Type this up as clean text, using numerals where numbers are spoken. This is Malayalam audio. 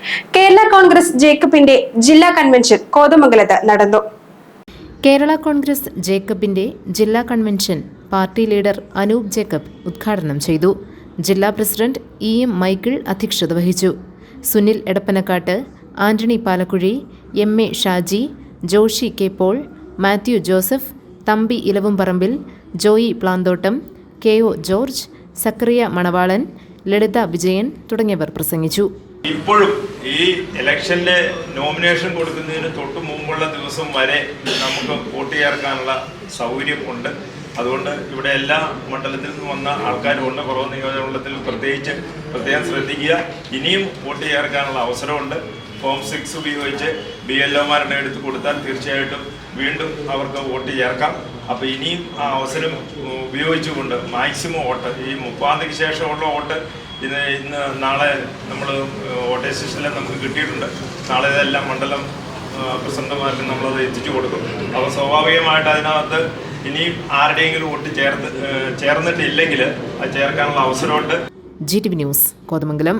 കേരള കോൺഗ്രസ് ജേക്കബിന്റെ ജില്ലാ കൺവെൻഷൻ കോതമംഗലത്ത് നടന്നു. കേരള കോൺഗ്രസ് ജേക്കബിന്റെ ജില്ലാ convention party leader Anoop Jacob ഉദ്ഘാടനം ചെയ്തു. ജില്ലാ പ്രസിഡന്റ് EM മൈക്കിൾ അധ്യക്ഷത വഹിച്ചു. Sunil Edappanakkattu, Antony Palakkuzhi, MA Shaji, Joshy K Paul, Mathew Joseph, Thampi Elavumparambil, Joy Planthottam, KO George, Zacharia Manavalan, Lalitha Vijayan തുടങ്ങിയവർ പ്രസംഗിച്ചു. ഇപ്പോഴും ഈ ഇലക്ഷന്റെ നോമിനേഷൻ കൊടുക്കുന്നതിന് തൊട്ട് മുമ്പുള്ള ദിവസം വരെ നമുക്ക് വോട്ട് ചേർക്കാനുള്ള സൗകര്യം ഉണ്ട്. അതുകൊണ്ട് ഇവിടെ എല്ലാ മണ്ഡലത്തിൽ നിന്നും വന്ന ആൾക്കാരുമുണ്ട്. കുറവ് നിയോജകമണ്ഡലത്തിൽ പ്രത്യേകം ശ്രദ്ധിക്കുക. ഇനിയും വോട്ട് ചേർക്കാനുള്ള അവസരമുണ്ട്. ഫോം 6 ഉപയോഗിച്ച് BLOമാരുടെ എടുത്ത് കൊടുത്താൽ തീർച്ചയായിട്ടും വീണ്ടും അവർക്ക് വോട്ട് ചേർക്കാം. അപ്പോൾ ഇനിയും ആ അവസരം ഉപയോഗിച്ചുകൊണ്ട് മാക്സിമം വോട്ട്, ഈ 30-ാം തീയതിക്ക് ശേഷമുള്ള വോട്ട് ഇന്ന് നാളെ നമ്മൾ വോട്ടേഴ്സ് സ്റ്റേഷനിൽ നമുക്ക് കിട്ടിയിട്ടുണ്ട്. നാളെ ഇതെല്ലാം മണ്ഡലം പ്രസിഡന്റുമാർക്ക് നമ്മളത് എത്തിച്ചു കൊടുക്കും. അപ്പോൾ സ്വാഭാവികമായിട്ട് അതിനകത്ത് ഇനിയും ആരുടെയെങ്കിലും വോട്ട് ചേർന്നിട്ടില്ലെങ്കിൽ അത് ചേർക്കാനുള്ള അവസരമുണ്ട്. GTV news Kothamangalam.